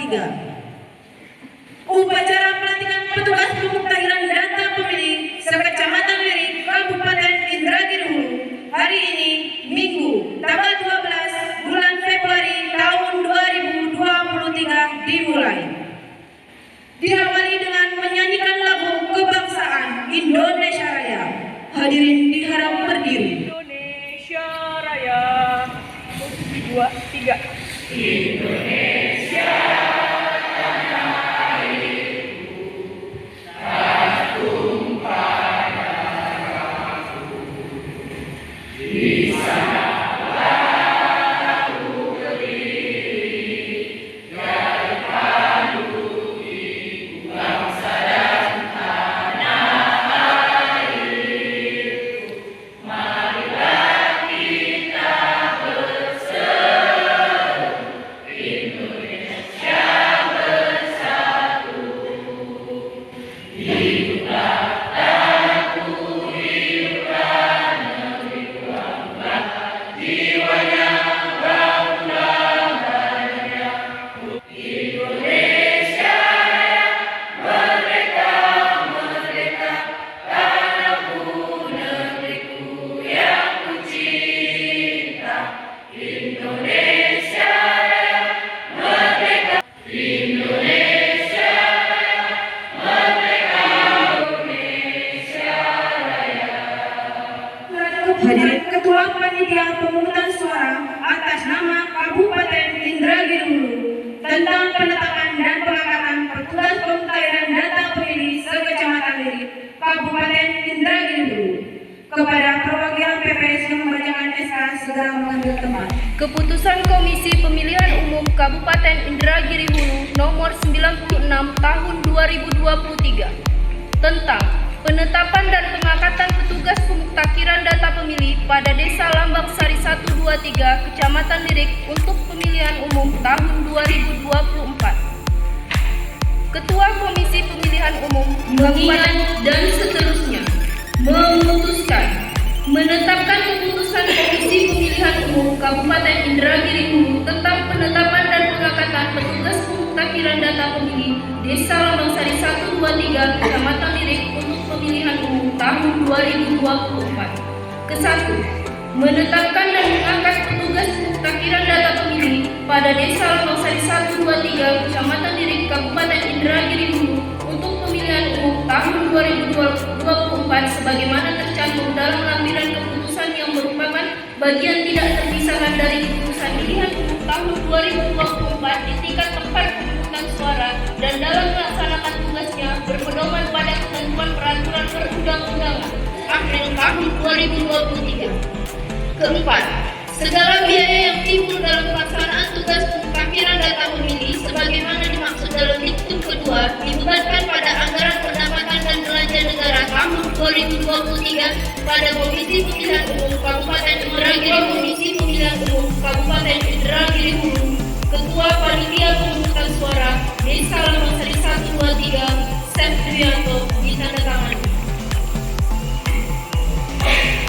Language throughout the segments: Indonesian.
2023. Upacara pelantikan petugas pemutahiran data pemilih sekecamatan Lirik, Kabupaten Indragiri Hulu hari ini Minggu tanggal 12 bulan Februari tahun 2023 dimulai. Diawali dengan menyanyikan lagu kebangsaan Indonesia Raya. Hadirin diharap berdiri. Indonesia Raya. 2, 3. Indonesia. Hadirin Ketua Panitia Pemungutan Suara atas nama Kabupaten Indragiri Hulu tentang penetapan dan pengangkatan petugas pemutahiran data pemilih sekecamatan Lirik, Kabupaten Indragiri Hulu. Kepada perwakilan PPS yang membacakan SK segera mengambil tempat. Keputusan Komisi Pemilihan Umum Kabupaten Indragiri Hulu nomor 96 tahun 2023 tentang penetapan dan pengangkatan petugas pemutakhiran data pemilih pada Desa Lambang Sari 123 Kecamatan Lirik untuk pemilihan umum tahun 2024. Ketua Komisi Pemilihan Umum mengingat dan seterusnya memutuskan menetapkan keputusan Komisi Pemilihan Umum Kabupaten Indragiri Hulu tentang penetapan dan pengangkatan petugas pemutakhiran data pemilih Desa Lambang Sari 123 Kecamatan Lirik untuk pemilihan umum tahun 2024. Kesatu, menetapkan dan mengangkat petugas pemutakhiran data pemilih pada Desa Lambang Sari 123 Kecamatan Lirik Kabupaten Indragiri Hulu untuk pemilihan umum tahun 2024 sebagaimana tercantum dalam lampiran keputusan yang merupakan bagian tidak terpisahkan dari keputusan pilihan umum tahun 2024 di tingkat tempat pemungutan suara dan dalam melaksanakan tugasnya berpedoman pada ketentuan peraturan perundang-undangan April tahun 2023. Keempat, segala biaya yang timbul dalam pelaksanaan tugas pemutakhiran data pemilih sebagaimana dimaksud dalam diktum kedua dibebankan pada anggaran pendapatan dan belanja negara tahun 2023 pada Komisi Pemilihan Umum Kabupaten Indragiri. Komisi Pemilihan Umum Kabupaten Indragiri Hulu, Ketua Panitia Pemungutan Suara Desa Lambang Sari 123 Septrianto ditandatangani.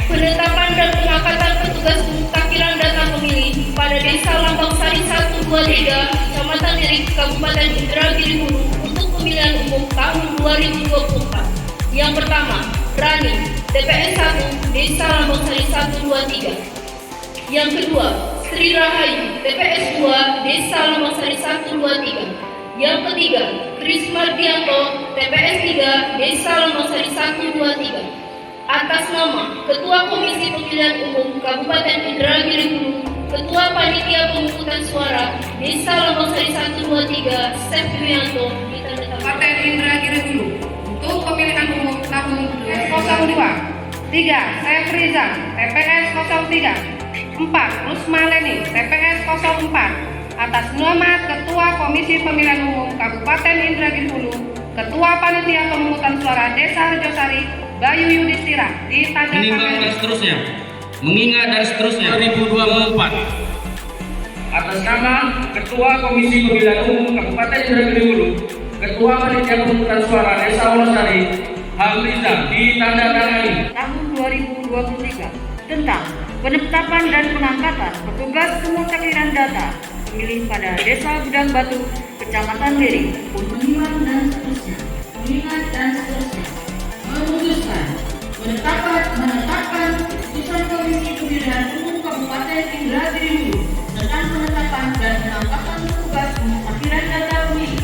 Penetapan dan pengangkatan petugas pemutakhiran data pemilih pada Desa Lambang Sari 123 Kecamatan Lirik Kabupaten Indragiri Hulu untuk pemilihan umum tahun 2024. Yang pertama, Rani, TPS 1 Desa Lambang Sari 123. Yang kedua, Sri Rahayu, TPS 2 Desa Lambang Sari 123. Yang ketiga, Kris Mardianto, TPS 3 Desa Lambang Sari 123. Atas nama Ketua Komisi Pemilihan Umum Kabupaten Indragiri Hulu, Ketua Panitia Pemungutan Suara Desa Lambang Sari 123 Septrianto ditandatangani. Kabupaten Indragiri Hulu untuk pemilihan umum tahun 2002. 3. Saif Rizal, TPS 03. 4. Rusma Leni, TPS 04. Atas nama Ketua Komisi Pemilihan Umum Kabupaten Indragiri Hulu, Ketua Panitia Pemungutan Suara Desa Rejosari Bayu Yudhistira menimbang dan seterusnya, mengingat dan seterusnya 2024. Atas nama Ketua Komisi Pemilihan Umum Kabupaten Indragiri Hulu, Ketua Panitia Pemungutan Suara Desa Wolosari Hamriza ditandatangani tahun 2023 tentang penetapan dan pengangkatan petugas pemutakhiran data pemilih pada Desa Gudang Batu, Kecamatan Lirik, Mengimbang dan seterusnya, mengingat dan seterusnya, memutuskan menetapkan keputusan Komisi Pemilihan Umum Kabupaten Indragiri Hulu tentang penetapan dan pengangkatan petugas pemutakhiran data pemilih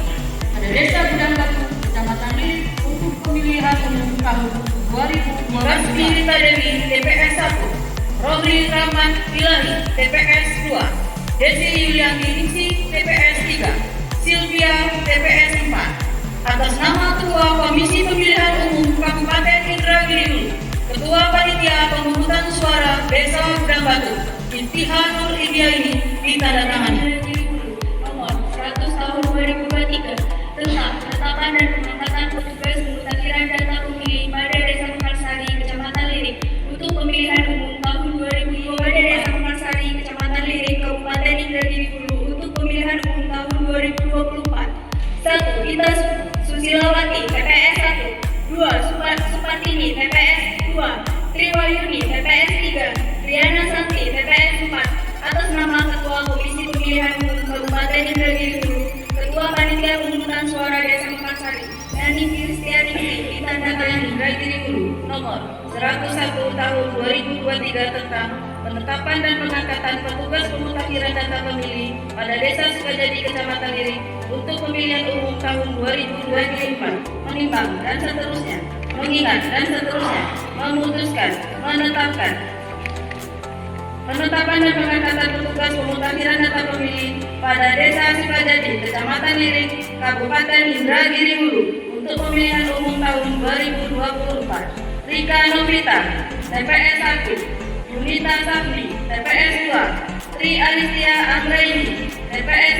pada Desa Gudang Batu, Kecamatan Lirik untuk pemilihan umum tahun 2022. Rasmi Rita Dewi, TPS 1, Rodri Rahman Ilahi, TPS 2, Desi Yulianti Ningsih, TPS 3, Sylvia, TPS 4. Atas nama Ketua Komisi Pemilihan Umum Kabupaten Indragiri Hulu, Ketua Panitia Pemungutan Suara Desa Gudang Batu, Intihan Nur Indiaini ditandatangani. Nomor 100 tahun 2023 tentang penetapan dan pengangkatan petugas pemutakhiran data pemilih pada Desa Mekarsari, Kecamatan Lirik untuk pemilihan umum tahun 2022 pada Desa Mekarsari, Kecamatan Lirik, Kabupaten Indragiri Hulu untuk pemilihan umum tahun 2024. 1. Ita Susilawati, TPS 1, 2. Supartini, TPS 2, Triwahyuni, TPS 3, Triana Santi, TPS 4. Atas nama Ketua Komisi Pemilihan Umum Kabupaten Indragiri Hulu, Ketua Panitia Pemungutan Suara Desa Mekarsari, Nani Kristiani ditandatangani Indragiri Hulu, nomor 101 tahun 2023 tentang penetapan dan pengangkatan petugas pemutakhiran data pemilih pada Desa Sukajadi, Kecamatan Lirik untuk pemilihan umum tahun 2024, menimbang dan seterusnya, mengingat dan seterusnya, memutuskan, menetapkan penetapan dan pengangkatan petugas pemutakhiran data pemilih pada Desa Sukajadi, Kecamatan Lirik, Kabupaten Indragiri Hulu untuk pemilihan umum tahun 2024. Rika Novita, TPS 1, Yunita Safri, TPS 2, Tri Alistia Anggraini, TPS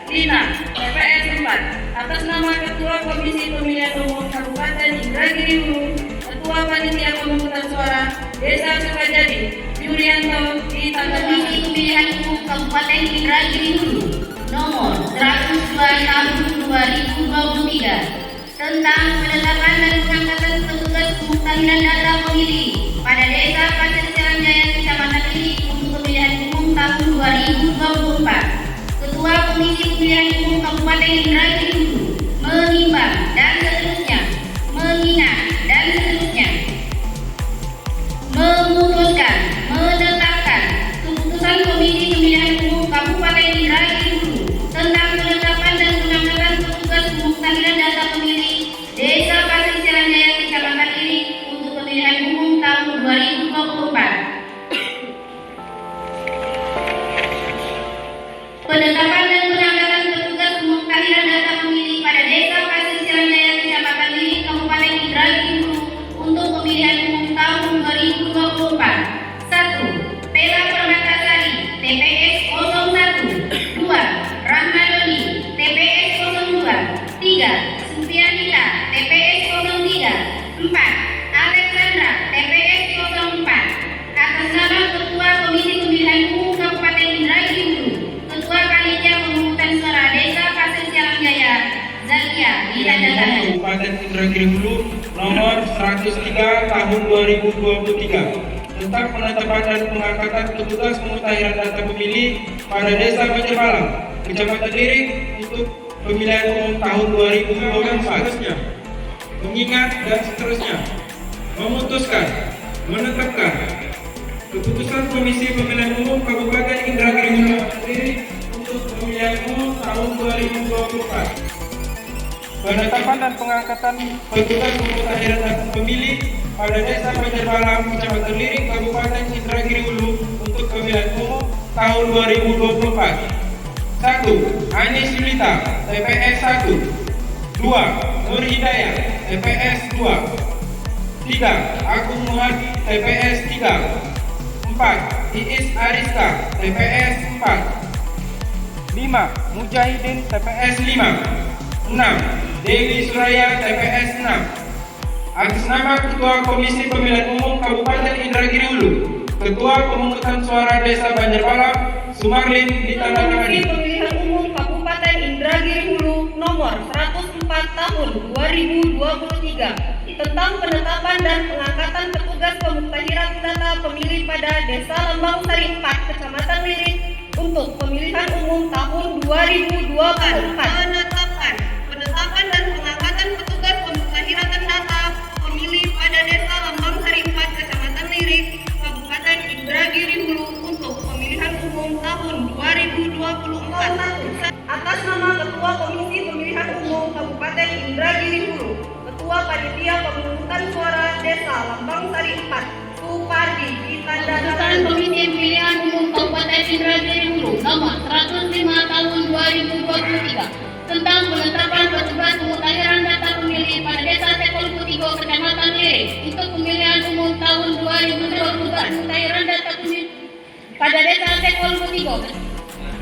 3, Lina, TPS 4. Atas nama Ketua Komisi Pemilihan Umum Kabupaten Indragiri Hulu, Ketua Panitia Pemungutan Suara Desa Sukajadi, Yulianto ditandatangani. Komisi Pemilihan Umum Kabupaten Indragiri Hulu nomor 102 tahun 2023 tentang penetapan dan pengangkatan petugas pemutakhiran data pemilih pada Desa Pasir Jaya, Kecamatan Lirik untuk pemilihan umum tahun 2024. Ketua Komisi Pemilihan Umum Kabupaten Indragiri Hulu menimbang dan seterusnya, mengingat dan seterusnya, memutuskan menetapkan keputusan Komisi Pemilihan Umum Kabupaten Indragiri Hulu tentang penetapan dan pengangkatan petugas pemutakhiran data pemilih Desa Pasir Jaya, Kecamatan Lirik untuk pemilihan umum tahun 2024. Penetapan dan pengangkatan petugas pemutakhiran data pemilih pada Desa Pasir Jaya, Kecamatan Lirik, Kabupaten Indragiri Hulu untuk pemilihan umum tahun 2024. 1. Pela Permatasari, TPS 01, 2. Rahmadoni, TPS 02, 3. Supriyanita, TPS 03, 4. Alexandra, TPS 04. Atas nama Ketua Komisi Pemilihan Umum Kabupaten Indragiri Hulu, Ketua Panitia Pemungutan Suara Desa Pasir Jaya, Zakia ditandatangani. Kabupaten Indragiri Hulu nomor 103 tahun 2023 tentang penetapan dan pengangkatan petugas pemutakhiran data pemilih pada Desa Banjarmalang, Kecamatan Lirik untuk pemilihan umum tahun 2024. Mengingat dan seterusnya, memutuskan, menetapkan keputusan Komisi Pemilihan Umum Kabupaten Indragiri Hulu untuk pemilihan umum tahun 2024. Penetapan dan pengangkatan petugas pemutakhiran data pemilih pada Desa Banjarmalang, Kecamatan Lirik, Kabupaten Indragiri Hulu untuk pemilihan umum tahun 2024. 1. Anis Yulita, TPS 1, 2. Nur Hidayah, TPS 2, 3. Agung Muhammad, TPS 3, 4. Iis Ariska, TPS 4, 5. Mujahidin, TPS 5, 6. Dewi Suraya, TPS 6. Atas nama Ketua Komisi Pemilihan Umum Kabupaten Indragiri Hulu, Ketua Pemungutan Suara Desa Banjarmalang, Sumarlin ditandatangani. Komisi Pemilihan Umum Kabupaten Indragiri Hulu nomor 104 tahun 2023 tentang penetapan dan pengangkatan petugas pemutakhiran data pemilih pada Desa Lembang Sari 4, Kecamatan Lirik untuk pemilihan umum tahun 2024. Penetapan dan pengangkatan petugas pemutahiran data pemilih pada Desa Lambang Sari 4, Kecamatan Lirik, Kabupaten Indragiri Hulu untuk pemilihan umum tahun 2024. Atas nama Ketua Komisi Pemilihan Umum Kabupaten Indragiri Hulu, Ketua Panitia Pemungutan Suara Desa Lambang Sari 4, Supardi ditandatangan Keputusan Komisi Pemilihan Umum Kabupaten Indragiri Hulu nomor 105 tahun 2023 tentang penetapan petugas pemutahiran data pemilih pada Desa Sekol Putigo, Kecamatan Lirik untuk pemilihan umum tahun 2024. Pemutahiran data pemilih pada Desa Sekol Putigo,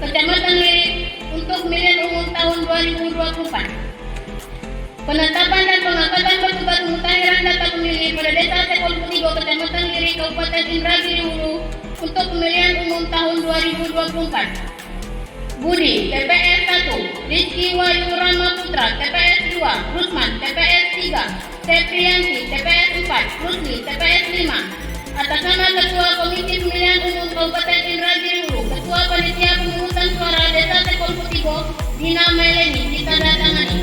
Kecamatan Lirik untuk pemilihan umum tahun 2024. Penetapan dan pengangkatan petugas pemutahiran data pemilih pada Desa Sekol Putigo, Kecamatan Lirik, Kabupaten Indragiri Hulu untuk pemilihan umum tahun 2024. Budi, TPS 1, Rizky Wahyu Rama Putra, TPS 2, Rusman, TPS 3, Septrianti, TPS 4, Rusli, TPS 5. Atas nama Ketua Komisi Pemilihan Umum Kabupaten Indragiri Hulu, Ketua Panitia Pemungutan Suara Desa Sekol Putigo, Dina Meleni, ditandatangani.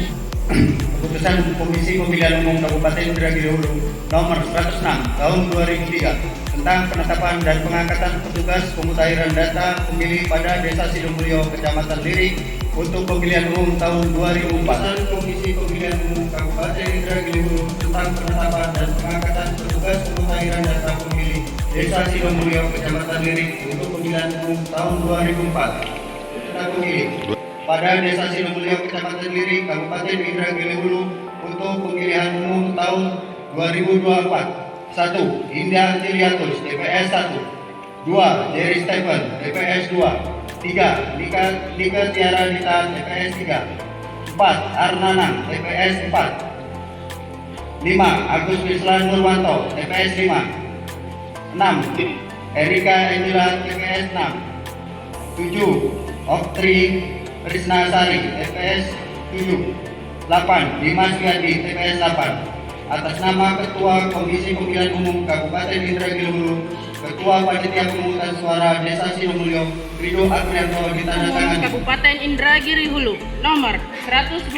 Keputusan Komisi Pemilihan Umum Kabupaten Indragiri Hulu nomor 106 tahun 2003 tentang penetapan dan pengangkatan petugas pemutahiran data pemilih pada Desa Sidomulyo, Kecamatan Lirik untuk pemilihan umum tahun 2004. Keputusan Komisi Pemilihan Umum Kabupaten Indragiri Hulu tentang penetapan dan pengangkatan petugas pemutahiran data pemilih Desa Sidomulyo, Kecamatan Lirik untuk pemilihan umum tahun 2004. Tentang pemilih pada Desa Sidomulyo, Kecamatan Lirik, Kabupaten Indragiri Hulu untuk pemilihan umum tahun 2024. 1. Indah Tiliatus, TPS 1. 2. Jerry Stephen, TPS 2. 3. Nika Tiara Dita, TPS 3. 4. Arnanang, TPS 4. 5. Agus Wislan Nurwanto, TPS 5. 6. Erika Emila, TPS 6. 7. Oktri Krisna Sari, TPS 7. 8. Dimas Wiyadi, TPS 8. Atas nama Ketua Komisi Pemilihan Umum Kabupaten Indragiri Hulu, Ketua Panitia Pemungutan Suara Desa Sidomulyo, Ridho Aprianto ditandatangani. Kabupaten Indragiri Hulu nomor 112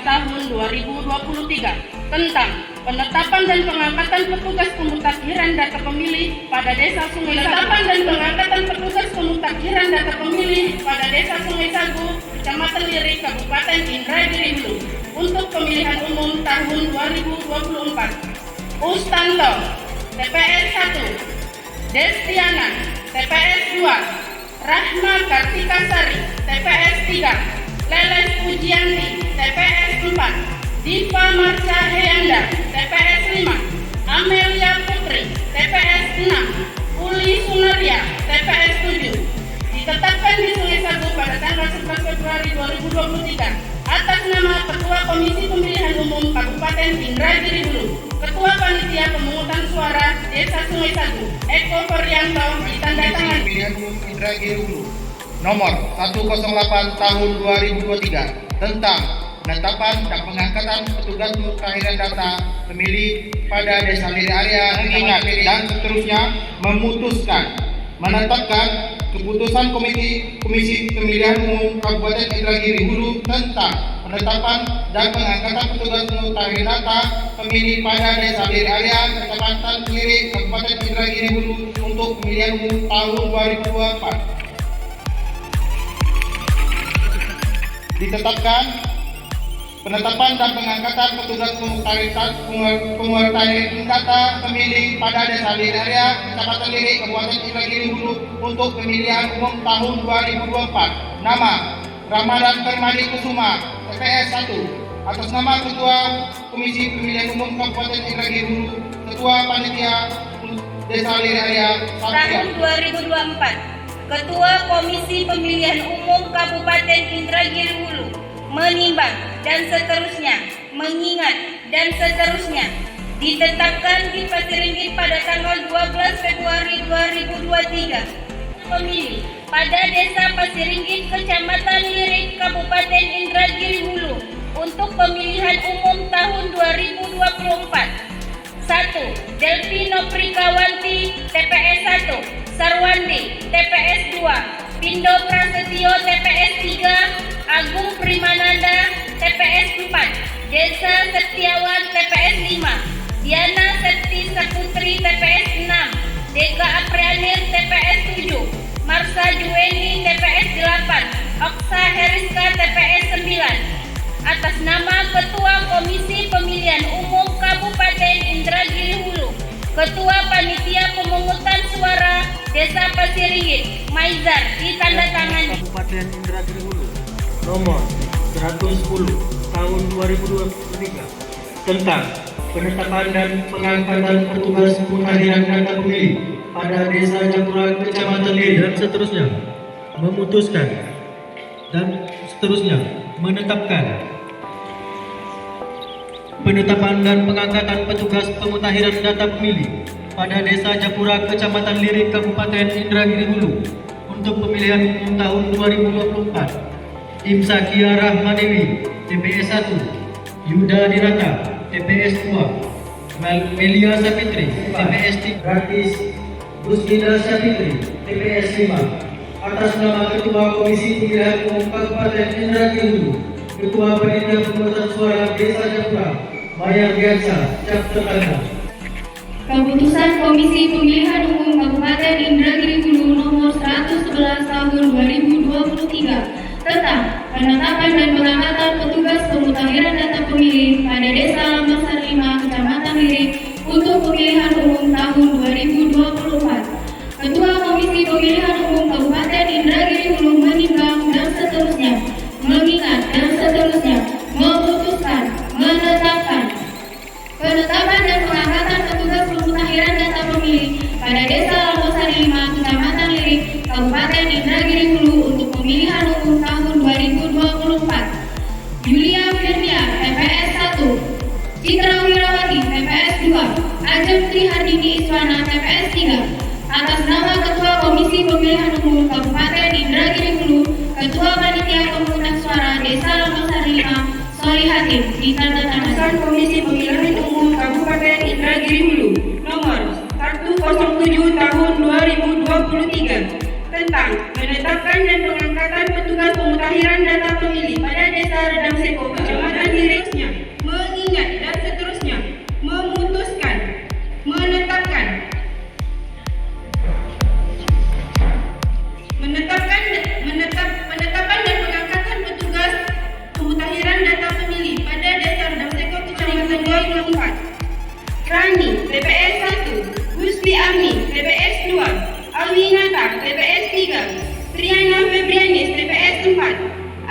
tahun 2023 tentang penetapan dan pengangkatan petugas pemutakhiran data pemilih pada Desa Sungai Sagu. Penetapan dan pengangkatan petugas pemutakhiran data pemilih pada Desa Sungai Sagu, Kecamatan Lirik, Kabupaten Indragiri Hulu untuk pemilihan umum tahun 2024. Ustanto, TPS 1. Destiana, TPS 2. Rahma Kartika Sari, TPS 3. Leles Pujianti, TPS 4. Diva Marsha Heyanda, TPS 5. Amelia Putri, TPS 6. Uli Sunaria, TPS 7. Ditetapkan di Sungai Sagu pada tanggal 11 Februari 2023 atas nama Ketua Komisi Pemilihan Umum Kabupaten Indragiri Hulu, Ketua Panitia Pemungutan Suara Desa Sungai Sagu, Eko Ferianto ditandatangani. Pemilihan Umum Indragiri Hulu nomor 108 tahun 2023 tentang penetapan dan pengangkatan petugas pemutahiran data pemilih pada Desa Lirik Area, mengingat dan seterusnya memutuskan menetapkan keputusan Komisi Pemilihan Umum Kabupaten Indragiri Hulu tentang penetapan dan pengangkatan petugas pemutahiran data pemilih pada Desa Lirik Area, Kecamatan Lirik, Kabupaten Indragiri Hulu untuk pemilihan umum tahun 2024. Ditetapkan penetapan dan pengangkatan petugas pemutahiran data pemilih pada Desa Lirik Area, Kecamatan Lirik, Kabupaten Indragiri Hulu untuk pemilihan umum tahun 2024. Nama Ramadan Permadi Kusuma, TPS 1. Atas nama Ketua Komisi Pemilihan Umum Kabupaten Indragiri Hulu, Ketua Panitia Desa Lirik Area tahun 2024. Ketua Komisi Pemilihan Umum Kabupaten Indragiri Hulu menimbang dan seterusnya, mengingat dan seterusnya, ditetapkan di Pasir Ringgit pada tanggal 12 Februari 2023 pemilih pada Desa Pasir Ringgit, Kecamatan Lirik, Kabupaten Indragiri Hulu untuk pemilihan umum tahun 2024. 1. Delvino Prikawanti, TPS 1. Sarwandi, TPS 2. Pindo Prasetyo TPS 3, Agung Primananda TPS 4, Desa Setiawan TPS 5, Diana Septi Saputri TPS 6, Deka Aprianir TPS 7, Marsha Juweni TPS 8, Oksa Heriska TPS 9. Atas nama Ketua Komisi Pemilihan Umum Kabupaten Indragiri Hulu, Ketua Panitia Pemungutan Suara Desa Pasiringit, Maizar, ditandatangani. Kabupaten Indragiri Hulu nomor 110 tahun 2023 tentang penetapan dan pengangkatan petugas pemutahiran data pemilih pada Desa Japura, Kecamatan Liri, dan seterusnya memutuskan dan seterusnya menetapkan penetapan dan pengangkatan petugas pemutahiran data pemilih pada Desa Japura, Kecamatan Lirik, Kabupaten Indragiri Hulu untuk pemilihan umum tahun 2024. Imsakia Rahmadewi, TPS 1, Yuda Dirata, TPS 2, Melia Sapitri, TPS 3, Ratis Gusmida Sapitri, TPS 5. Atas nama Ketua Komisi Pemilihan Umum Kabupaten Indragiri Hulu, Ketua Panitia Pemungutan Suara Desa Japura, Maya Biasa, Cap Terkanda. Keputusan Komisi Pemilihan Umum Kabupaten Indragiri Hulu nomor 111 tahun 2023 tentang penetapan dan pengangkatan petugas pemutahiran data pemilih pada Desa Lambasar 5, Kecamatan Lirik untuk pemilihan umum tahun 2024. Ketua Komisi Pemilihan Umum Kabupaten Indragiri Hulu menimbang dan seterusnya mengingat dan seterusnya memutuskan menetapkan penetapan dan pengangkatan petugas pemutahiran data pemilih pada Desa Lambasar 5, Kecamatan Lirik, Kabupaten Indragiri Hulu untuk pemilihan umum tahun 2024. Julia Firdia, TPS 1, Citra Wirawati, TPS 2, Ajeng Trihardini Iswana, TPS 3. Atas nama Ketua Komisi Pemilihan Umum Kabupaten Indragiri Hulu, Ketua Panitia Pemungutan Suara Desa Lambasar 5, Solihatin, ditandatangani. Komisi Pemilihan Umum Kabupaten Indragiri Hulu nomor 107 tahun 2023 tentang menetapkan dan pengangkatan petugas pemutahiran data pemilih pada Desa Redang Seko, Kecamatan Liriknya, mengingat dan seterusnya memutuskan menetapkan penetapan dan pengangkatan petugas pemutahiran data pemilih pada Desa Redang Seko, Kecamatan 24. Rani, TPS 1, Gusti Ami, TPS 2, Alwinata, TPS 3, Triana Febrianis, TPS 4,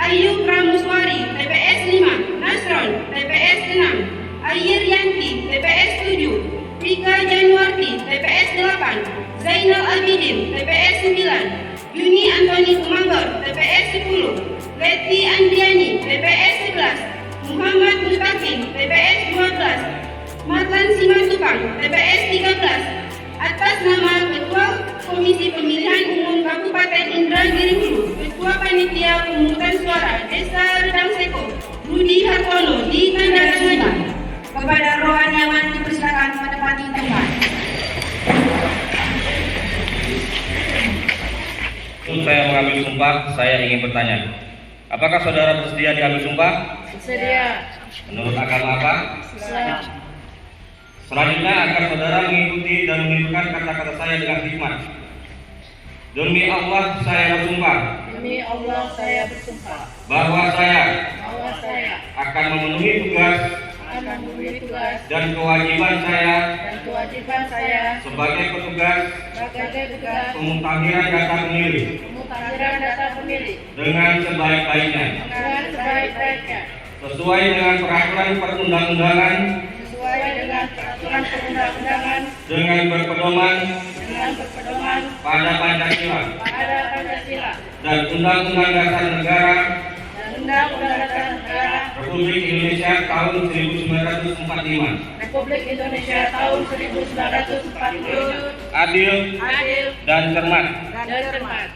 Ayu Pramuswari, TPS 5, Nasron, TPS 6, Ayer Yanti, TPS 7, Rika Januarti, TPS 8, Zainal Abidin, TPS 9, Yuni Antoni Kumanggor, TPS 10, Leti Andriani, TPS 11, Muhammad Mustaqim, TPS 12, Marlan Simatupang, TPS 13. Atas nama Ketua Komisi Pemilihan Umum Kabupaten Indragiri Hulu, Ketua Panitia Pemungutan Suara Desa Redang Seko, Budi Hartono, ditandatangani. Kepada rohaniawan dipersilakan menempati tempat. Sebelum saya mengambil sumpah, saya ingin bertanya, apakah saudara bersedia diambil sumpah? Bersedia. Menurut agama apa? Islam. Selanjutnya akan saudara mengikuti dan menirukan kata-kata saya dengan hikmat. Demi Allah saya bersumpah. Demi Allah saya bersumpah Bahwa saya bahwa saya akan memenuhi tugas akan memenuhi tugas dan kewajiban saya dan kewajiban saya sebagai petugas sebagai tugas pemutahiran data pemilih pemutahiran data pemilih dengan sebaik-baiknya, dengan sebaik-baiknya sesuai dengan peraturan perundang-undangan, sesuai dengan peraturan perundang-undangan dengan berpedoman pada Pancasila pada Pancasila dan Undang-Undang Dasar Negara dan Undang-Undang Dasar Negara Republik Indonesia tahun 1945, Republik Indonesia tahun 1945, adil adil dan cermat. dan cermat.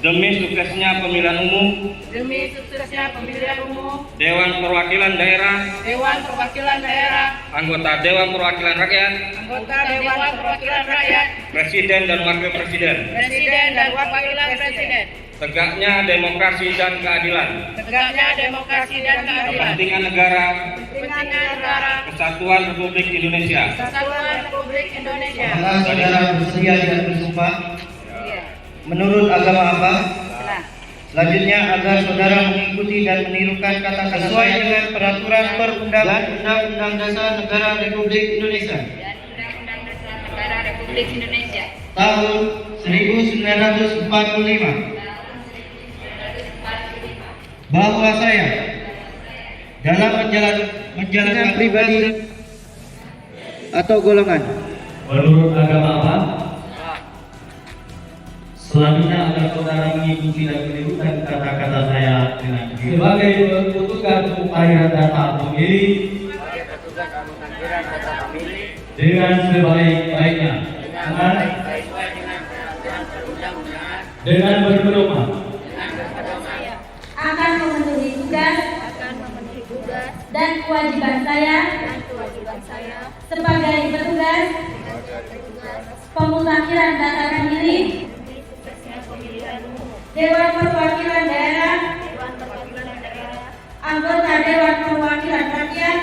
Demi suksesnya pemilihan umum Demi suksesnya pemilihan umum Dewan Perwakilan Daerah, Dewan Perwakilan Daerah, anggota Dewan Perwakilan Rakyat, anggota Dewan Perwakilan Rakyat, Presiden dan Wakil Presiden, Presiden dan Wakil Presiden, tegaknya demokrasi dan keadilan, kepentingan negara, kesatuan Republik Indonesia. Apakah saudara bersedia dan bersumpah? Menurut agama apa? Selanjutnya agar saudara mengikuti dan menirukan kata-kata sesuai dengan peraturan perundangan dan Undang-Undang Dasar Negara Republik Indonesia. Tahun 1945. Bahwa saya dalam menjalankan pribadi atau golongan. Menurut agama apa? Selanjutnya agar saudara mengikuti dan menirukan kata-kata saya dengan sebagai petugas pemutahiran data pemilih dengan sebaik-baiknya dengan berpedoman akan memenuhi tugas dan kewajiban saya sebagai petugas pemutakhiran data pemilih Dewan Perwakilan Daerah, anggota Dewan Perwakilan Rakyat,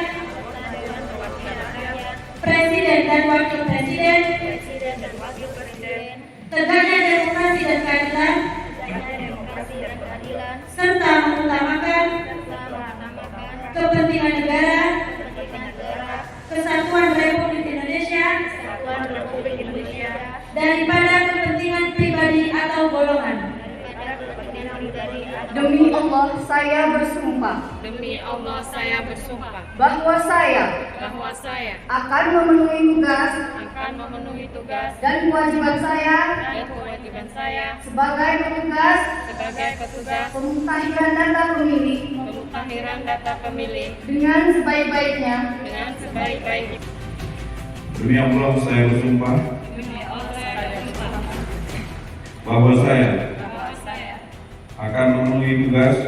Presiden dan Wakil Presiden, tegaknya demokrasi dan keadilan, serta mengutamakan kepentingan negara, kesatuan Republik Indonesia, daripada kepentingan pribadi atau golongan. Demi Allah, saya bersumpah bahwa saya akan memenuhi tugas dan kewajiban saya sebagai petugas pemutahiran data pemilih dengan sebaik-baiknya. Demi Allah saya bersumpah bahwa saya akan memenuhi tugas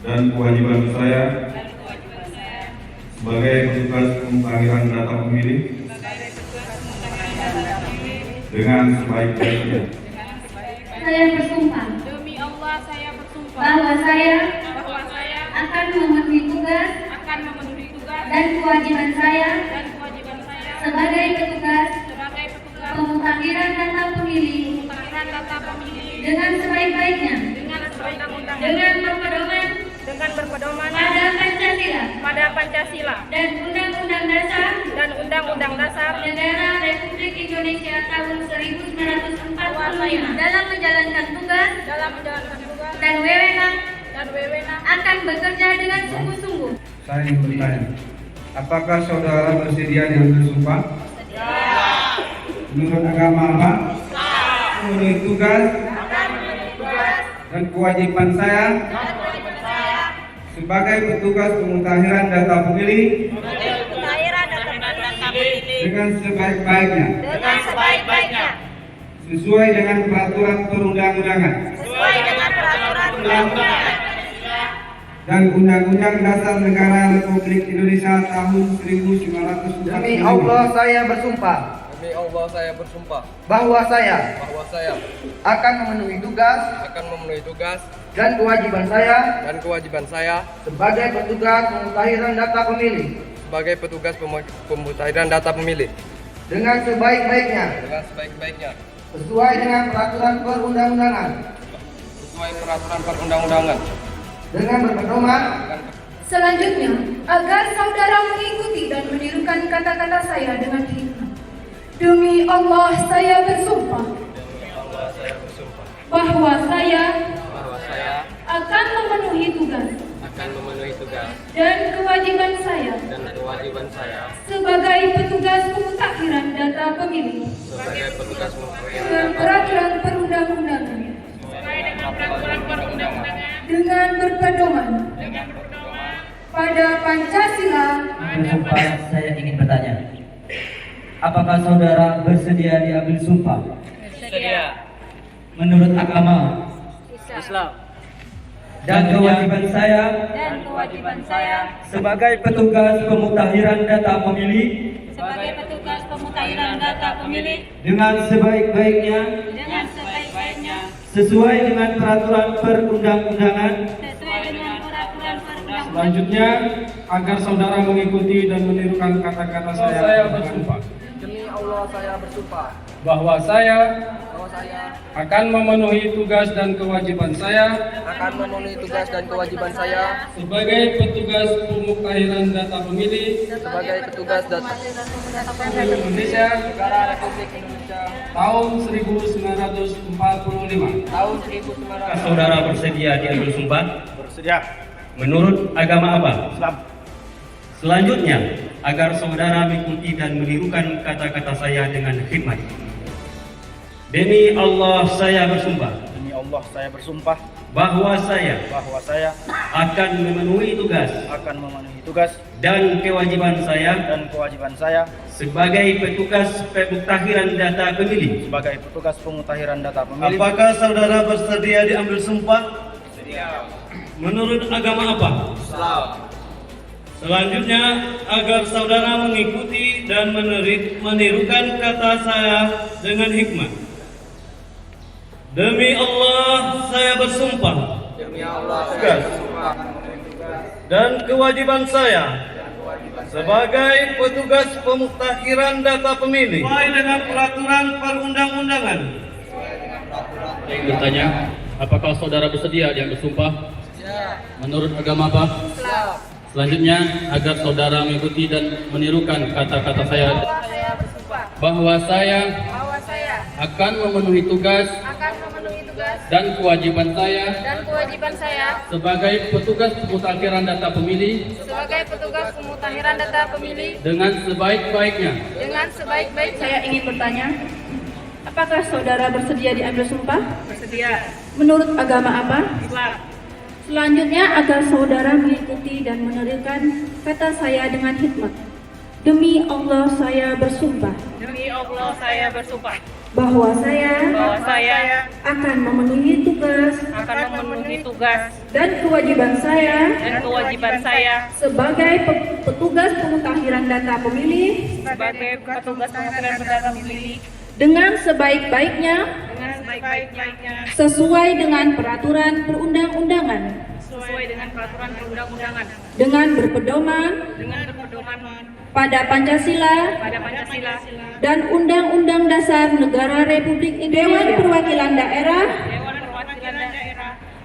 dan kewajiban saya sebagai petugas pemutahiran data pemilih dengan sebaik-baiknya. Saya bersumpah bahwa saya akan memenuhi tugas dan kewajiban saya sebagai petugas pemutakhiran data pemilih dengan sebaik-baiknya, dengan berpedoman pada Pancasila dan Undang-Undang Dasar Negara Republik Indonesia tahun 1945 dalam menjalankan tugas dan wewenang akan bekerja dengan sungguh-sungguh. Saya ingin bertanya, apakah saudara bersedia dan bersumpah? Menurut agama apa? Memenuhi tugas dan kewajiban saya sebagai petugas pemutahiran data pemilih dengan sebaik-baiknya sesuai dengan peraturan perundang-undangan dan Undang-Undang Dasar Negara Republik Indonesia tahun 1945. Demi Allah saya bersumpah bahwa saya akan memenuhi tugas dan kewajiban saya sebagai petugas pemutahiran data pemilih dengan sebaik-baiknya sesuai dengan peraturan perundang-undangan dengan berpedoman. Selanjutnya, agar saudara mengikuti dan menirukan kata-kata saya dengan hikmat. Demi Allah saya bersumpah bahwa saya akan memenuhi tugas dan kewajiban saya sebagai petugas pemutakhiran data pemilih dengan peraturan perundang-undangan dengan berpedoman pada Pancasila. Bersumpah, saya ingin bertanya, apakah saudara bersedia diambil sumpah? Menurut agama Islam. Dan kewajiban saya sebagai petugas pemutakhiran data pemilih dengan sebaik-baiknya sesuai dengan peraturan perundang-undangan. Selanjutnya, agar saudara mengikuti dan menirukan kata-kata saya bersumpah. Demi Allah saya bersumpah Bahwa saya akan memenuhi tugas dan kewajiban saya akan memenuhi tugas dan kewajiban saya sebagai petugas pemuktahiran data pemilih sebagai petugas data pemilih Indonesia Negara Republik Indonesia tahun 1945. tahun 1900. Saudara bersedia diambil sumpah? Bersedia. Menurut agama apa? Islam. Selanjutnya, agar saudara mengikuti dan menirukan kata-kata saya dengan khidmat. Demi Allah saya bersumpah Demi Allah saya bersumpah bahwa saya bahwa saya akan memenuhi tugas akan memenuhi tugas dan kewajiban saya sebagai petugas pemuktahiran data pemilih. sebagai petugas pemutahiran data pemilih. Apakah saudara bersedia diambil sumpah? Menurut agama apa? Islam. Selanjutnya, agar saudara mengikuti dan menirukan kata saya dengan hikmat. Demi Allah saya bersumpah Demi Allah saya bersumpah dan kewajiban saya sebagai petugas pemuktahiran data pemilih sesuai dengan peraturan perundang-undangan. Yang bertanya, apakah saudara bersedia diambil sumpah? Menurut agama apa? Islam. Selanjutnya, agar saudara mengikuti dan menirukan kata-kata saya bahwa saya akan memenuhi tugas dan kewajiban saya sebagai petugas pemutahiran data pemilih dengan sebaik-baiknya. Saya ingin bertanya, apakah saudara bersedia diambil sumpah? Bersedia. Menurut agama apa? Islam. Selanjutnya, agar saudara mengikuti dan menirukan kata saya dengan hikmat. Demi Allah saya bersumpah bahwa saya akan memenuhi tugas dan kewajiban saya sebagai petugas pemutahiran data pemilih dengan sebaik-baiknya sesuai dengan peraturan perundang-undangan dengan berpedoman pada Pancasila dan Undang-Undang Dasar Negara Republik Indonesia. Dewan Perwakilan Daerah,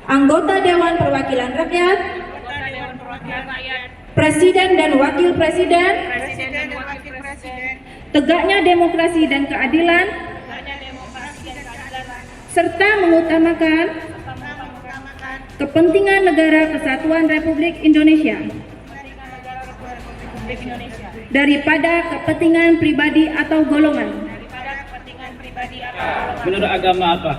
anggota Dewan Perwakilan Rakyat, Presiden dan Wakil Presiden, tegaknya demokrasi dan keadilan, serta mengutamakan kepentingan negara kesatuan Republik Indonesia daripada kepentingan pribadi atau golongan. Menurut agama apa?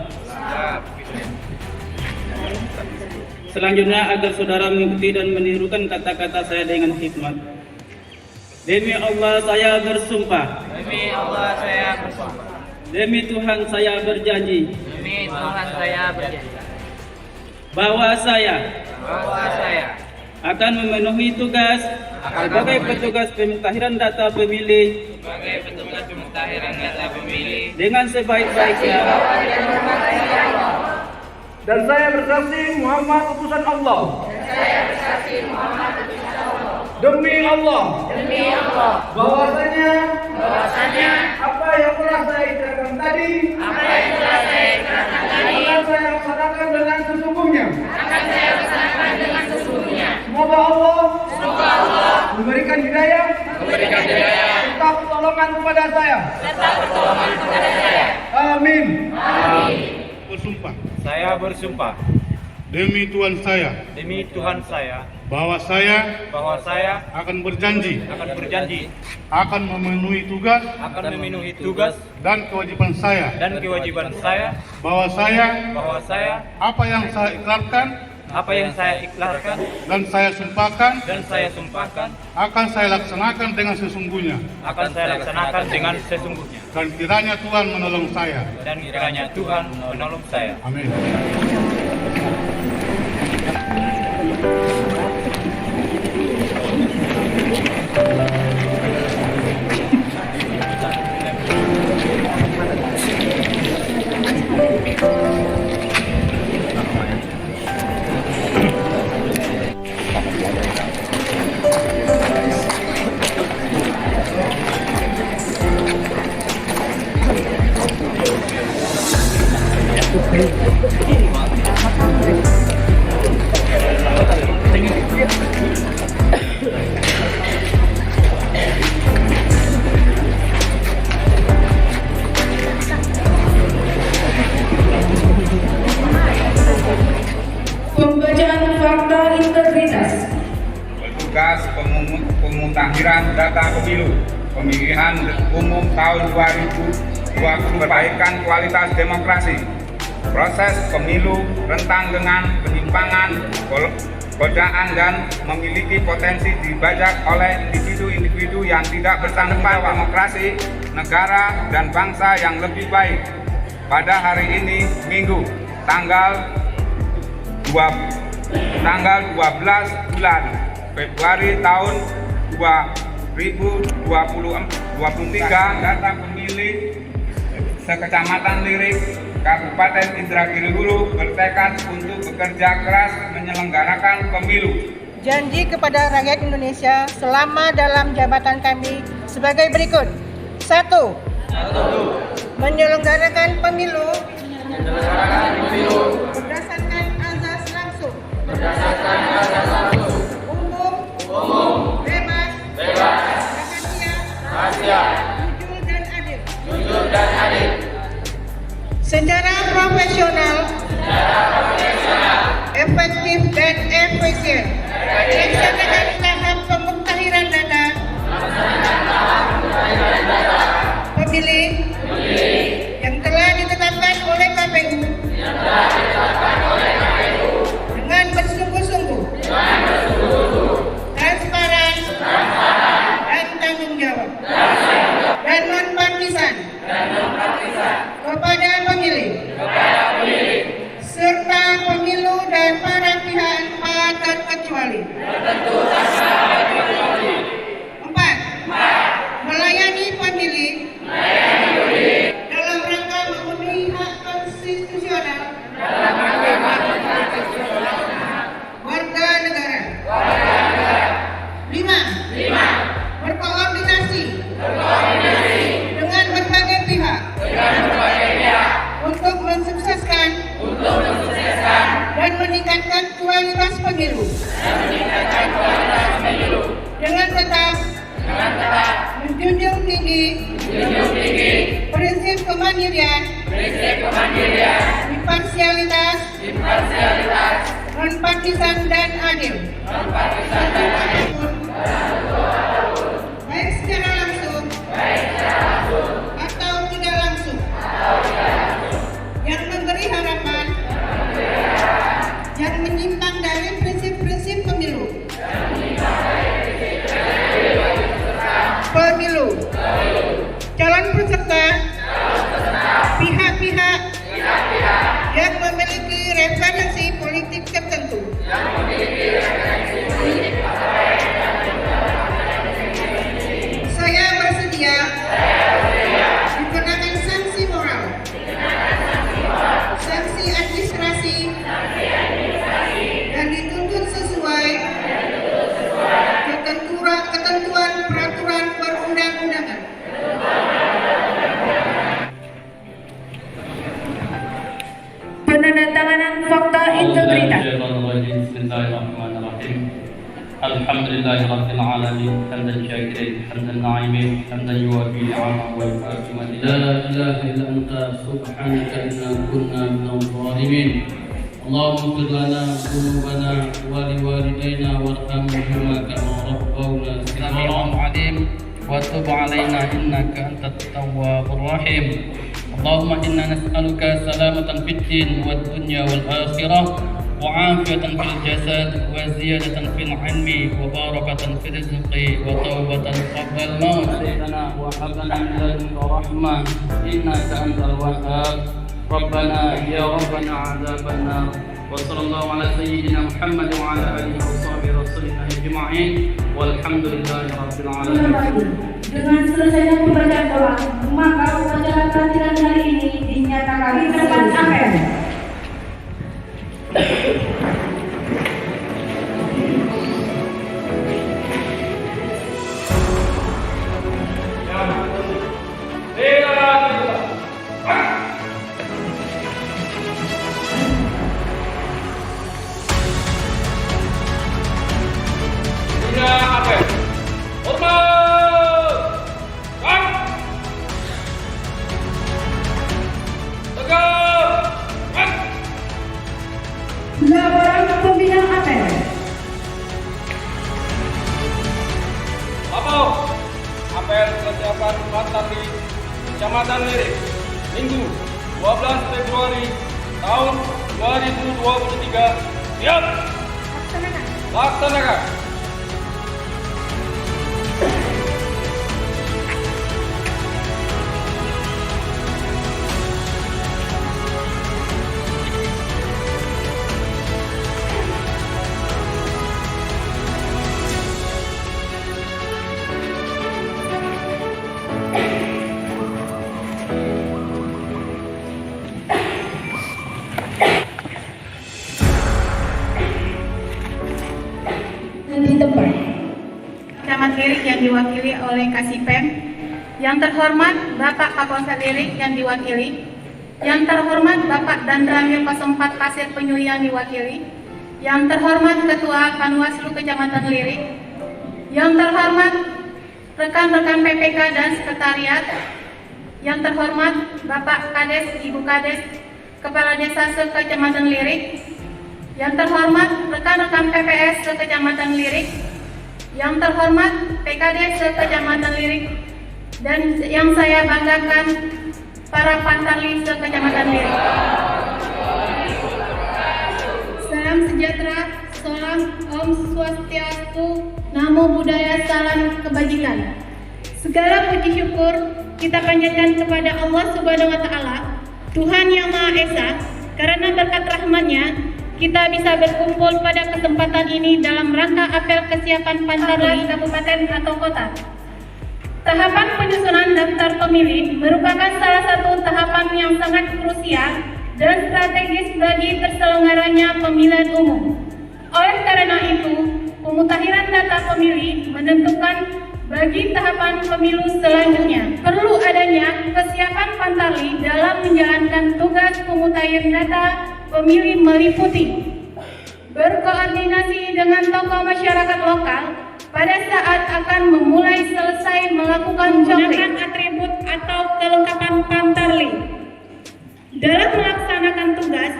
Selanjutnya, agar saudara mengikuti dan menirukan kata-kata saya dengan hikmat. Demi Allah saya bersumpah. Demi Tuhan saya berjanji. Bahwa saya akan memenuhi tugas sebagai petugas pemutahiran data pemilih dengan sebaik-baiknya. Dan saya bersaksi Muhammad utusan Allah. Demi Allah. Bahwasanya apa yang telah saya ikrarkan tadi akan saya laksanakan dengan sesungguhnya. Semoga Allah memberikan hidayah serta pertolongan kepada saya. Amin. Bersumpah Saya bersumpah demi Tuhan saya bahwa saya akan berjanji akan memenuhi tugas dan kewajiban saya bahwa saya apa yang saya ikrarkan dan saya sumpahkan akan saya laksanakan dengan sesungguhnya dan kiranya Tuhan menolong saya. Amin. petugas pemutahiran data pemilu pemilihan umum tahun 2020 perbaikan kualitas demokrasi. Proses pemilu rentan dengan penyimpangan, godaan dan memiliki potensi dibajak oleh individu-individu yang tidak bertanggung jawab demokrasi, negara dan bangsa yang lebih baik. Pada hari ini, Minggu, tanggal 12 bulan Februari tahun 2023, data pemilih sekecamatan Lirik, Kabupaten Indragiri Hulu bertekad untuk bekerja keras menyelenggarakan pemilu. Janji kepada rakyat Indonesia selama dalam jabatan kami sebagai berikut. 1. Menyelenggarakan pemilu berdasarkan azas langsung, umum, bebas, rahasia, jujur dan adil. Secara profesional, efektif dan efisien, melaksanakan tahap pemutahiran data pemilih yang telah ditetapkan oleh KPU dengan bersungguh-sungguh, transparan, dan tanggung jawab, dan non-partisan kepada pemilih, serta pemilu dan para pihak tak terkecuali. 4. Melayani pemilih dalam rangka memenuhi hak konstitusional warga negara. 5. Berkoordinasi dengan berbagai pihak untuk mensukseskan dan meningkatkan kualitas pemilu dengan tetap menjunjung tinggi prinsip kemandirian, imparsialitas, non-partisan dan adil, baik secara langsung atau tidak langsung, yang memberi harapan, yang menyimpang dari prinsip-prinsip pemilu. Calon peserta, pihak-pihak yang memiliki referensi politik tertentu. Saya bersedia dikenakan sanksi moral, sanksi administrasi, dan dituntut sesuai ketentuan peraturan perundang-undangan. Penandatanganan fakta integritas. Bismillahirrahmanirrahim. Alhamdulillahirabbil alamin. Hamdan syakirin, hamdan na'imin, hamdan yuwafi ni'amahu wa yukafi mazidah. La ilaha illa anta subhanaka inna kunna minadh dhalimin. Allahumma ighfir lana dhunubana wa liwalidayna warhamhuma kama rabbawna shighara. Alim wa tub 'alaina innaka antat tawwabur rahim. Allahumma inna nas'aluka salamatan fid din wad dunya wal akhirah wa 'afiyatan fil jasad wa ziyadatan fil 'ilmi wa barakatan fil rizqi wa taubatan qabla al-maut. Sayyidina wa hablana min ladunka rahmah innaka antal wahhab. Rabbana ya rabbana 'adzaban nar. Wa sallallahu ala sayyidina Muhammad wa ala alihi wa sahbihi rasulina ajma'in. Walhamdulillahi rabbil alamin. Dengan selesainya pembacaan doa, maka upacara tahlilan hari ini dinyatakan tercapai. Tegak! apel kesiapan Pantarli Kecamatan Lirik Minggu 12 Februari tahun 2023. Siap. Laksanakan. Di tempat Kecamatan Lirik yang diwakili oleh Kasipem, yang terhormat Bapak Kapolsek Lirik yang diwakili, yang terhormat Bapak Dandramil 04 Pasir Penyu yang diwakili, yang terhormat Ketua Panwaslu Kecamatan Lirik, yang terhormat rekan-rekan PPK dan sekretariat, yang terhormat Bapak Kades, Ibu Kades, Kepala Desa se-Kecamatan Lirik, yang terhormat rekan-rekan PPS se-Kecamatan Lirik, yang terhormat PKD se-Kecamatan Lirik, dan yang saya banggakan para Pantarli se-Kecamatan Lirik. Salam sejahtera, salam Om Swastiastu, Namo Buddhaya, salam kebajikan. Segala puji syukur kita panjatkan kepada Allah Subhanahu wa Ta'ala, Tuhan yang Maha Esa, karena berkat rahmat-Nya kita bisa berkumpul pada kesempatan ini dalam rangka apel kesiapan Pantarli kabupaten atau kota. Tahapan penyusunan daftar pemilih merupakan salah satu tahapan yang sangat krusial dan strategis bagi terselenggaranya pemilihan umum. Oleh karena itu, pemutakhiran data pemilih menentukan bagi tahapan pemilu selanjutnya. Perlu adanya kesiapan Pantarli dalam menjalankan tugas pemutakhiran data pemilih meliputi berkoordinasi dengan tokoh masyarakat lokal pada saat akan memulai selesai melakukan penggunaan atribut atau kelengkapan Pantarli. Dalam melaksanakan tugas,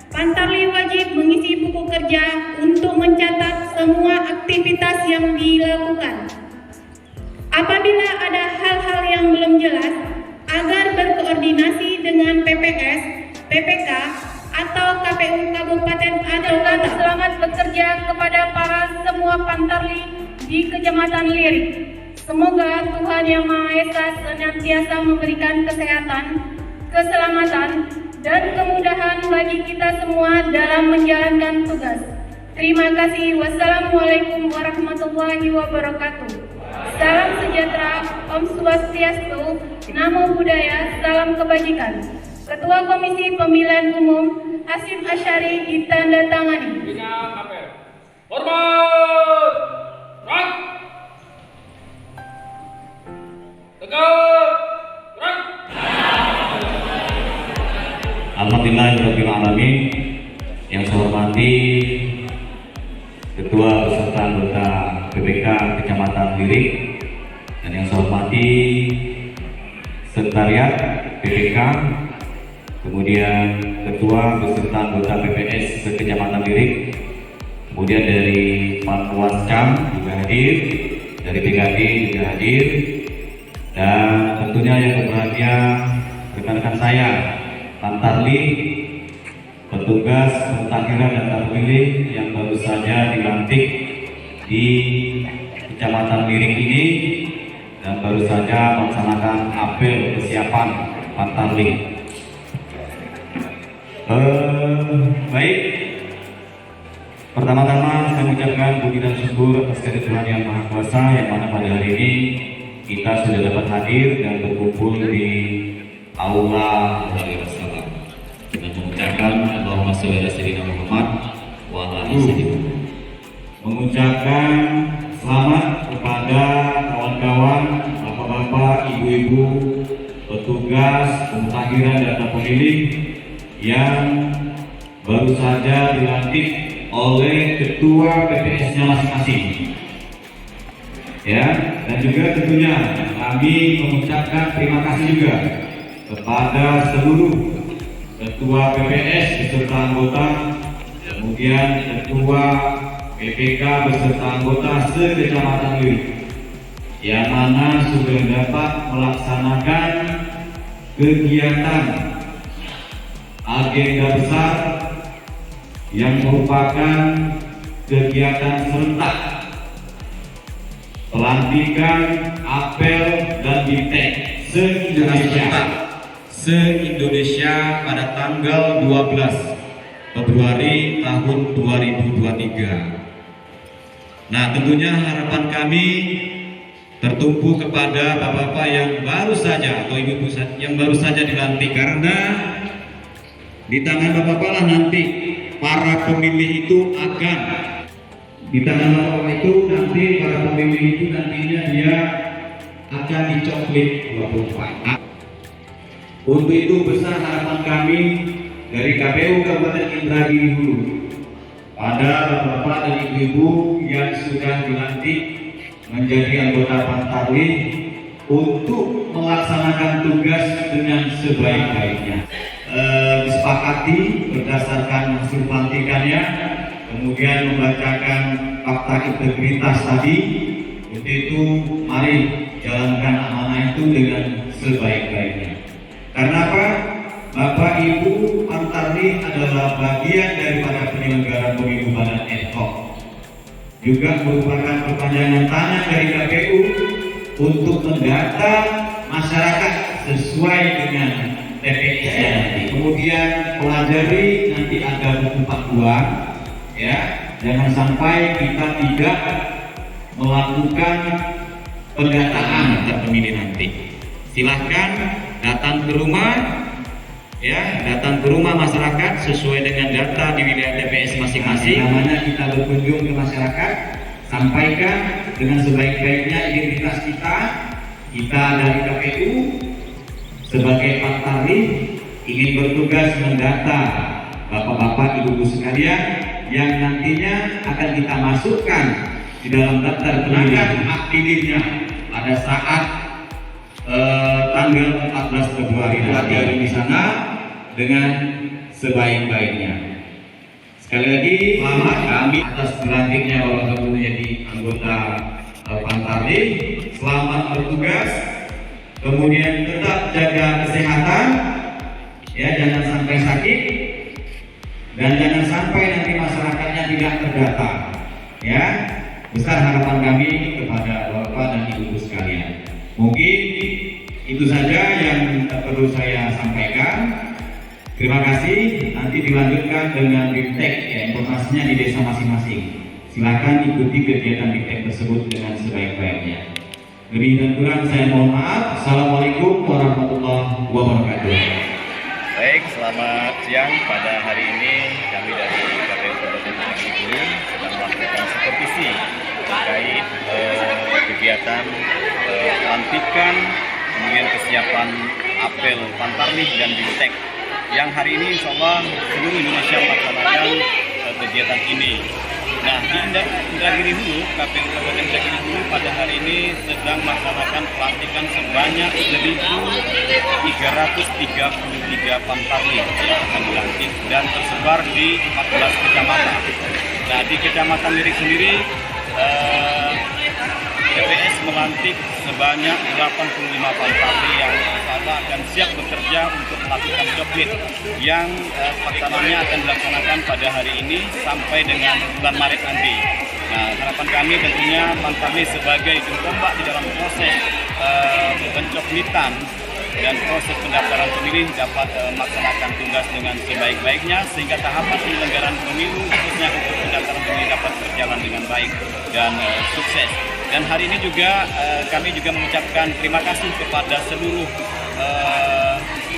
Pantarli wajib mengisi buku kerja untuk mencatat semua aktivitas yang dilakukan. Apabila ada hal-hal yang belum jelas, agar berkoordinasi dengan PPS, PPK, atau KPU Kabupaten atau kota. Selamat bekerja kepada para semua Pantarli di Kecamatan Lirik. Semoga Tuhan Yang Maha Esa senantiasa memberikan kesehatan, keselamatan, dan kemudahan bagi kita semua dalam menjalankan tugas. Terima kasih. Wassalamualaikum warahmatullahi wabarakatuh. Salam sejahtera, Om Swastiastu, Namo Buddhaya, salam kebajikan. Ketua Komisi Pemilihan Umum Hasyim Asyari ditandatangani. Bina apel. Hormat. Gerak. Tegak. Gerak. Alhamdulillahirabbil alamin. Yang saya hormati Ketua beserta anggota PPK Kecamatan Lirik, dan yang saya hormati Sekretariat PPK, kemudian Ketua beserta anggota PPS se-Kecamatan Lirik, kemudian dari Panwascam juga hadir, dari PKD juga hadir, dan tentunya yang berbahagia rekan-rekan saya Pantarli, petugas pemutakhiran data pemilih yang baru saja dilantik di Kecamatan Lirik ini dan baru saja melaksanakan apel kesiapan Pantarli. Baik, pertama-tama saya mengucapkan puji dan syukur atas kehadirat Tuhan Yang Maha Kuasa, yang mana pada hari ini kita sudah dapat hadir dan berkumpul di Aula dengan mengucapkan Allahumma sholli ala sayyidina Muhammad wa ala ali sayyidina. Mengucapkan selamat kepada kawan-kawan, bapak-bapak, ibu-ibu, petugas pemutakhiran data pemilih yang baru saja dilantik oleh ketua PPS-nya masing-masing. Ya, dan juga tentunya kami mengucapkan terima kasih juga kepada seluruh ketua PPS beserta anggota, kemudian ketua PPK beserta anggota se-Kecamatan Lirik. yang mana sudah dapat melaksanakan kegiatan agenda besar yang merupakan kegiatan serentak pelantikan apel dan bimtek se-Indonesia pada tanggal 12 Februari tahun 2023. Nah, tentunya harapan kami tertumpu kepada bapak-bapak yang baru saja atau ibu-ibu yang baru saja dilantik, karena di tangan bapak-bapak lah nanti para pemilih itu akan para pemilih itu nantinya dia akan dicoplit 24. Untuk itu besar harapan kami dari KPU Kabupaten Indragiri Hulu pada bapak-bapak dan ibu-ibu yang sudah dilantik menjadi anggota Pantarlih untuk melaksanakan tugas dengan sebaik-baiknya. Disepakati berdasarkan hasil pelantikannya, kemudian membacakan fakta integritas tadi. Untuk itu mari jalankan amanah itu dengan sebaik-baiknya. Karena apa? Bapak Ibu, Pantarlih adalah bagian daripada penyelenggara pemilu badan ad hoc, juga merupakan perpanjangan tangan dari KPU untuk mendata masyarakat sesuai dengan TPS-nya nanti. Kemudian pelajari nanti ada buku panduan, ya, jangan sampai kita tidak melakukan pendataan daftar pemilih nanti. Silahkan datang ke rumah, ya, datang ke rumah masyarakat sesuai dengan data di wilayah TPS masing-masing. Namanya kita berkunjung ke masyarakat, sampaikan dengan sebaik-baiknya identitas kita dari KPU sebagai Pantarlih ingin bertugas mendata bapak-bapak, ibu-ibu sekalian yang nantinya akan kita masukkan di dalam daftar pemilihan hak pilihnya pada saat tanggal 14 Februari nanti di sana dengan sebaik-baiknya. Sekali lagi selamat kami atas dilantiknya Bapak Gubernur menjadi anggota Pantarlih. Selamat bertugas. Kemudian tetap jaga kesehatan, ya, jangan sampai sakit dan jangan sampai nanti masyarakatnya tidak terdata. Ya, besar harapan kami kepada Bapak dan Ibu sekalian. Mungkin itu saja yang perlu saya sampaikan. Terima kasih. Nanti dilanjutkan dengan bimtek, ya, informasinya di desa masing-masing. Silakan ikuti kegiatan bimtek tersebut dengan sebaik-baiknya. Lebih dan kurang saya mohon maaf. Assalamualaikum warahmatullahi wabarakatuh. Baik, selamat siang. Pada hari ini kami dari KPU Kabupaten Indragiri sedang melakukan supervisi terkait kegiatan pelantikan, kemudian kesiapan apel Pantarlih dan bimtek yang hari ini insya Allah seluruh Indonesia melaksanakan kegiatan ini. Nah, di Indragiri Hulu, KPU Kabupaten Indragiri Hulu pada hari ini sedang melaksanakan pelantikan sebanyak 1.333 Pantarlih yang akan dilantik dan tersebar di 14 kecamatan. Nah, di Kecamatan Lirik sendiri TPS melantik sebanyak 85 Pantarlih yang insya akan siap bekerja untuk melakukan coplit yang pelaksananya akan dilaksanakan pada hari ini sampai dengan bulan Maret nanti. Nah, harapan kami tentunya Pantarlih sebagai ujung tombak di dalam proses pencoplitan dan proses pendaftaran pemilih dapat melaksanakan tugas dengan sebaik-baiknya sehingga tahapan penyelenggaraan pemilu khususnya untuk pendaftaran pemilih dapat berjalan dengan baik dan sukses. Dan hari ini juga kami juga mengucapkan terima kasih kepada seluruh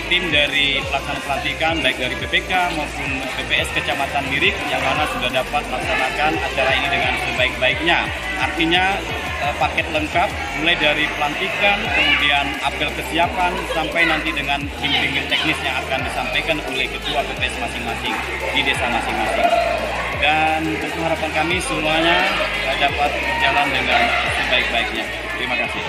tim dari pelaksana pelantikan baik dari PPK maupun PPS Kecamatan Lirik yang mana sudah dapat melaksanakan acara ini dengan sebaik-baiknya. Artinya paket lengkap mulai dari pelantikan, kemudian apel kesiapan sampai nanti dengan bimbingan teknis yang akan disampaikan oleh ketua PPS masing-masing di desa masing-masing. Dan tentu harapan kami semuanya dapat berjalan dengan sebaik-baiknya. Terima kasih.